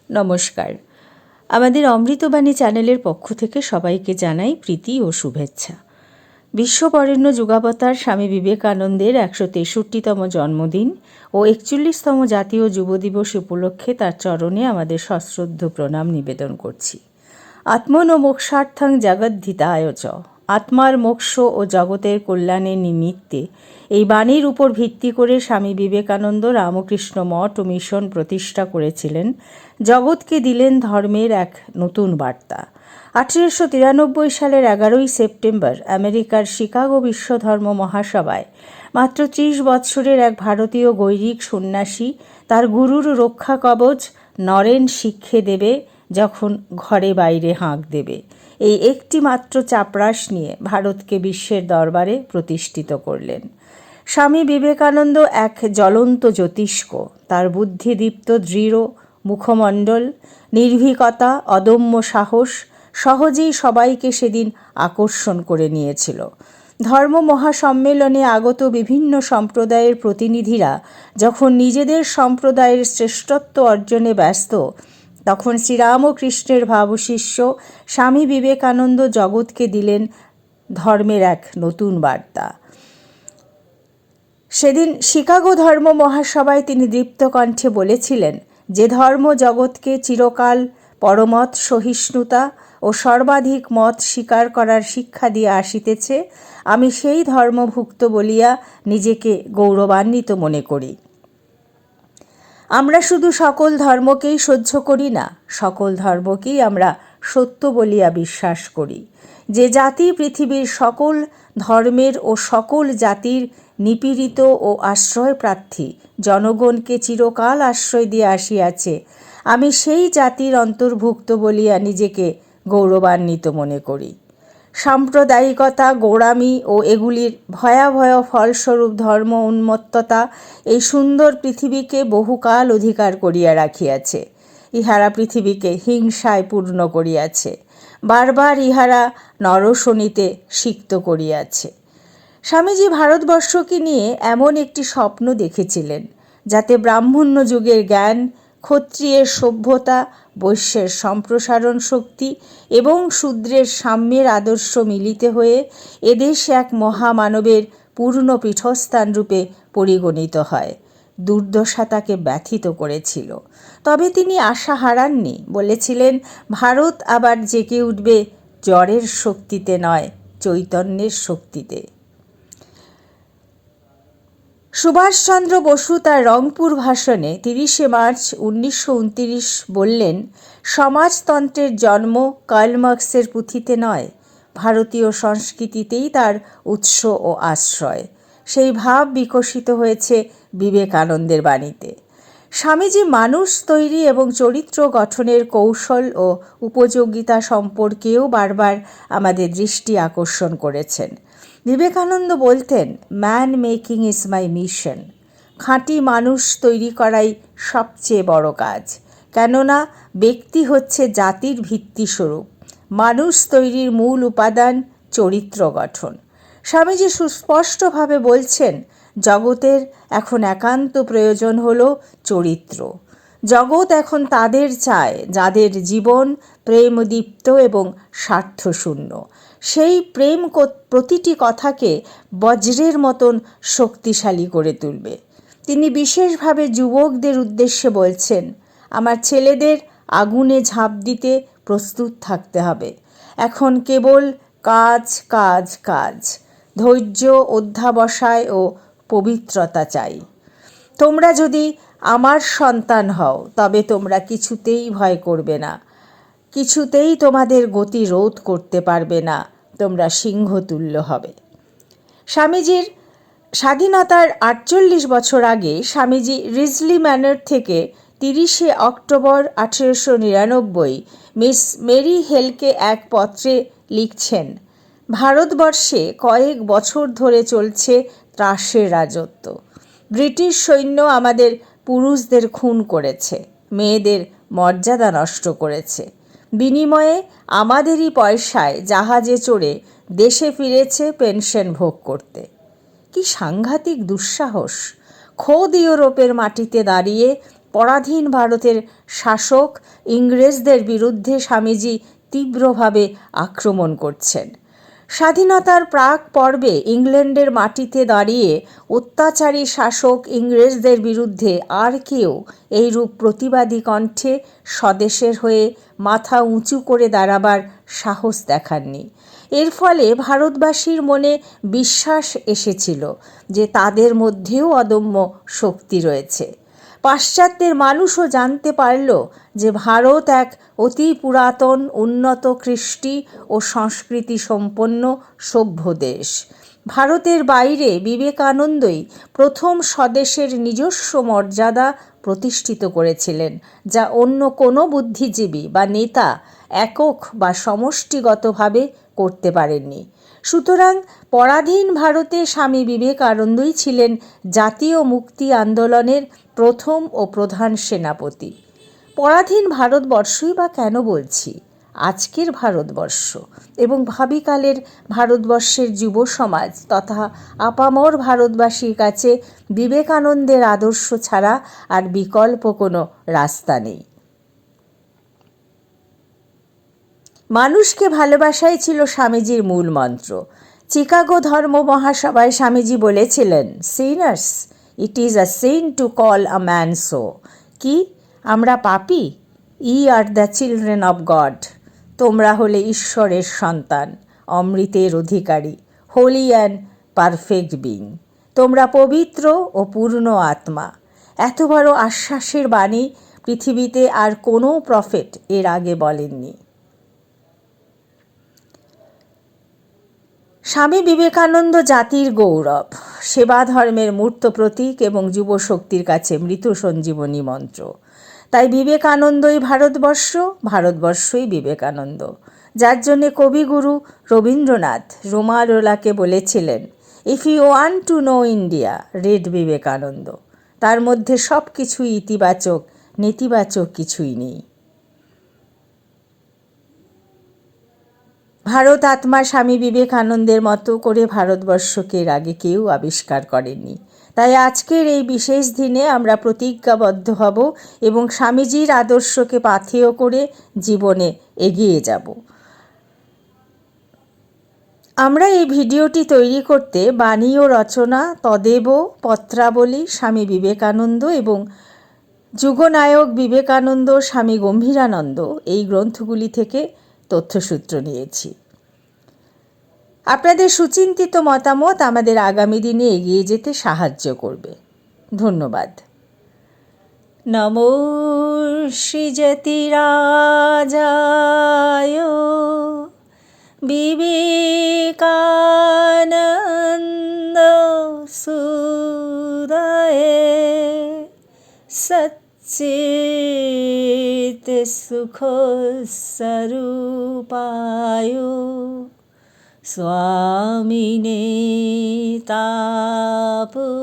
নমস্কার। আমাদের অমৃতবাণী চ্যানেলের পক্ষ থেকে সবাইকে জানাই প্রীতি ও শুভেচ্ছা। বিশ্ববরেণ্য যুগাবতার স্বামী বিবেকানন্দের ১৬৩তম জন্মদিন ও ৪১তম জাতীয় যুব দিবস উপলক্ষে তার চরণে আমাদের সশ্রদ্ধ প্রণাম নিবেদন করছি। আত্মনো মোক্ষার্থং জগদ্ধিতায় চ, আত্মার মোক্ষ ও জগতের কল্যাণের নিমিত্তে এই বাণীর উপর ভিত্তি করে স্বামী বিবেকানন্দ রামকৃষ্ণ মঠ ও মিশন প্রতিষ্ঠা করেছিলেন। জগৎকে দিলেন ধর্মের এক নতুন বার্তা। 1893 সালের 11ই সেপ্টেম্বর আমেরিকার শিকাগো বিশ্বধর্ম মহাসভায় মাত্র 30 বৎসরের এক ভারতীয় গৈরিক সন্ন্যাসী তার গুরুর রক্ষা কবচ নরেন শিক্ষে দেবে যখন ঘরে বাইরে হাঁক দেবে, এই একটি মাত্র চাপরাশ নিয়ে ভারতকে বিশ্বের দরবারে প্রতিষ্ঠিত করলেন। স্বামী বিবেকানন্দ এক জ্বলন্ত জ্যোতিষ্ক। তার বুদ্ধিদীপ্ত দৃঢ় মুখমণ্ডল, নির্ভীকতা, অদম্য সাহস সহজেই সবাইকে সেদিন আকর্ষণ করে নিয়েছিল। ধর্ম মহাসম্মেলনে আগত বিভিন্ন সম্প্রদায়ের প্রতিনিধিরা যখন নিজেদের সম্প্রদায়ের শ্রেষ্ঠত্ব অর্জনে ব্যস্ত, তখন শ্রীরামকৃষ্ণের ভাবশিষ্য স্বামী বিবেকানন্দ জগৎকে দিলেন ধর্মের এক নতুন বার্তা। সেদিন শিকাগো ধর্ম মহাসভায় তিনি দীপ্ত কণ্ঠে বলেছিলেন, যে ধর্ম জগৎকে চিরকাল পরমত সহিষ্ণুতা ও সর্বাধিক মত স্বীকার করার শিক্ষা দিয়ে আসিতেছে, আমি সেই ধর্মভুক্ত বলিয়া নিজেকে গৌরবান্বিত মনে করি। আমরা শুধু সকল ধর্মকেই সহ্য করি না, সকল ধর্মকেই আমরা সত্য বলিয়া বিশ্বাস করি। যে জাতি পৃথিবীর সকল ধর্মের ও সকল জাতির নিপীড়িত ও আশ্রয়প্রার্থী জনগণকে চিরকাল আশ্রয় দিয়ে আসিয়াছে, আমি সেই জাতির অন্তর্ভুক্ত বলিয়া নিজেকে গৌরবান্বিত মনে করি। সাম্প্রদায়িকতা, গোঁড়ামি ও এগুলির ভয়াবহ ফলস্বরূপ ধর্ম উন্মত্ততা এই সুন্দর পৃথিবীকে বহুকাল অধিকার করিয়া রাখিয়াছে। ইহারা পৃথিবীকে হিংসায় পূর্ণ করিয়াছে, বারবার ইহারা নরশনিতে সিক্ত করিয়াছে। স্বামীজি ভারতবর্ষকে নিয়ে এমন একটি স্বপ্ন দেখেছিলেন, যাতে ব্রাহ্মণ্য যুগের জ্ঞান, ক্ষত্রিয়ের সভ্যতা, বৈশ্যের সম্প্রসারণ শক্তি এবং শূদ্রের সাম্যের আদর্শ মিলিত হয়ে এদেশে এক মহামানবের পূর্ণ পীঠস্থান রূপে পরিগণিত হয়। দুর্দশা তাকে ব্যথিত করেছিল, তবে তিনি আশা হারাননি। বলেছিলেন, ভারত আবার জেগে উঠবে জ্বরের শক্তিতে নয়, চৈতন্যের শক্তিতে। সুভাষচন্দ্র বসু তার রংপুর ভাষণে 30শে মার্চ 1929 বললেন, সমাজতন্ত্রের জন্ম কার্ল মার্ক্সের পুঁথিতে নয়, ভারতীয় সংস্কৃতিতেই তার উৎস ও আশ্রয়। সেই ভাব বিকশিত হয়েছে বিবেকানন্দের বাণীতে। স্বামীজি মানুষ তৈরি এবং চরিত্র গঠনের কৌশল ও উপযোগিতা সম্পর্কেও বারবার আমাদের দৃষ্টি আকর্ষণ করেছেন। বিবেকানন্দ বলতেন, man making is my mission. খাঁটি মানুষ তৈরি করাই সবচেয়ে বড় কাজ, কেননা ব্যক্তি হচ্ছে জাতির ভিত্তিস্বরূপ। মানুষ তৈরির মূল উপাদান চরিত্র গঠন। স্বামীজি সুস্পষ্টভাবে বলছেন, জগতের এখন একান্ত প্রয়োজন হলো চরিত্র। জগৎ এখন তাদের চায় যাদের জীবন প্রেমদীপ্ত এবং স্বার্থশূন্য। সেই প্রেম প্রতিটি কথাকে বজ্রের মতন শক্তিশালী করে তুলবে। তিনি বিশেষভাবে যুবকদের উদ্দেশ্যে বলছেন, আমার ছেলেদের আগুনে ঝাঁপ দিতে প্রস্তুত থাকতে হবে। এখন কেবল কাজ কাজ কাজ, ধৈর্য, অধ্যাবসায় ও পবিত্রতা চাই। তোমরা যদি আমার সন্তান হও, তবে তোমরা কিছুতেই ভয় করবে না, কিছুতেই তোমাদের গতি রোধ করতে পারবে না, তোমরা সিংহতুল্য হবে। স্বামীজির স্বাধীনতার 48 বছর আগে স্বামীজি রিজলি ম্যানর থেকে 30শে অক্টোবর 1899 মিস মেরি হেলকে এক পত্রে লিখছেন, ভারতবর্ষে কয়েক বছর ধরে চলছে ত্রাসের রাজত্ব। ব্রিটিশ সৈন্য আমাদের পুরুষদের খুন করেছে, মেয়েদের মর্যাদা নষ্ট করেছে। বিনিময়ে আমাদেরই পয়সায় জাহাজে চড়ে দেশে ফিরেছে পেনশন ভোগ করতে। কি সাংঘাতিক দুঃসাহস! খোদ ইউরোপের মাটিতে দাঁড়িয়ে পরাধীন ভারতের শাসক ইংরেজদের বিরুদ্ধে স্বামীজি তীব্রভাবে আক্রমণ করছেন। স্বাধীনতার প্রাক পর্বে ইংল্যান্ডের মাটিতে দাঁড়িয়ে অত্যাচারী শাসক ইংরেজদের বিরুদ্ধে আর কেউ এইরূপ প্রতিবাদী কণ্ঠে স্বদেশের হয়ে মাথা উঁচু করে দাঁড়াবার সাহস দেখাননি। এর ফলে ভারতবাসীর মনে বিশ্বাস এসেছিল যে তাদের মধ্যেও অদম্য শক্তি রয়েছে। পাশ্চাত্যের মানুষও জানতে পারল যে ভারত এক অতি পুরাতন, উন্নত কৃষ্টি ও সংস্কৃতি সম্পন্ন সভ্য দেশ। ভারতের বাইরে বিবেকানন্দই প্রথম স্বদেশের নিজস্ব মর্যাদা প্রতিষ্ঠিত করেছিলেন, যা অন্য কোনো বুদ্ধিজীবী বা নেতা একক বা সমষ্টিগতভাবে করতে পারেননি। সুতরাং পরাধীন ভারতে স্বামী বিবেকানন্দই ছিলেন জাতীয় মুক্তি আন্দোলনের প্রথম ও প্রধান সেনাপতি। পরাধীন ভারতবর্ষই বা কেন বলছি? আজকের ভারতবর্ষ এবং ভাবিকালের ভারতবর্ষের যুব সমাজ তথা আপামর ভারতবাসীর কাছে বিবেকানন্দের আদর্শ ছাড়া আর বিকল্প কোনো রাস্তা নেই। মানুষকে ভালোবাসাই ছিল স্বামীজির মূল মন্ত্র। চিকাগো ধর্ম মহাসভায় স্বামীজি বলেছিলেন, sinners, it is a sin to call a man so. কি? আমরা পাপী? Ye are the children of God. তোমরা হলে ঈশ্বরের সন্তান, অমৃতের অধিকারী, হোলি অ্যান্ড পারফেক্ট বিং। তোমরা পবিত্র ও পূর্ণ আত্মা। এত বড় আশ্বাসের বাণী পৃথিবীতে আর কোনো প্রফেট এর আগে বলেননি। স্বামী বিবেকানন্দ জাতির গৌরব, সেবা ধর্মের মূর্ত প্রতীক এবং যুবশক্তির কাছে মৃত সঞ্জীবনী মন্ত্র। তাই বিবেকানন্দই ভারতবর্ষ, ভারতবর্ষই বিবেকানন্দ। যার জন্যে কবিগুরু রবীন্দ্রনাথ রোমারোলাকে বলেছিলেন, if you want to know India, read Vivekananda. তার মধ্যে সব কিছুই ইতিবাচক, নেতিবাচক কিছুই নেই। ভারত আত্মা স্বামী বিবেকানন্দের মতো করে ভারতবর্ষকে এর আগে কেউ আবিষ্কার করেনি। তাই আজকের এই বিশেষ দিনে আমরা প্রতিজ্ঞাবদ্ধ হব এবং স্বামীজির আদর্শকে পাথেয় করে জীবনে এগিয়ে যাব। আমরা এই ভিডিওটি তৈরি করতে বাণী ও রচনা, তদেব পত্রাবলী স্বামী বিবেকানন্দ এবং যুগনায়ক বিবেকানন্দ স্বামী গম্ভীরানন্দ এই গ্রন্থগুলি থেকে তথ্যসূত্র নিয়েছি। আপনাদের সুচিন্তিত মতামত আমাদের আগামী দিনে এগিয়ে যেতে সাহায্য করবে। ধন্যবাদ। নমো শ্রীযতিরাজায় বিবেকানন্দ সুদয়ে সচ্চিত সুখ স্বরূপায় স্বামিনে তাপহারিণে।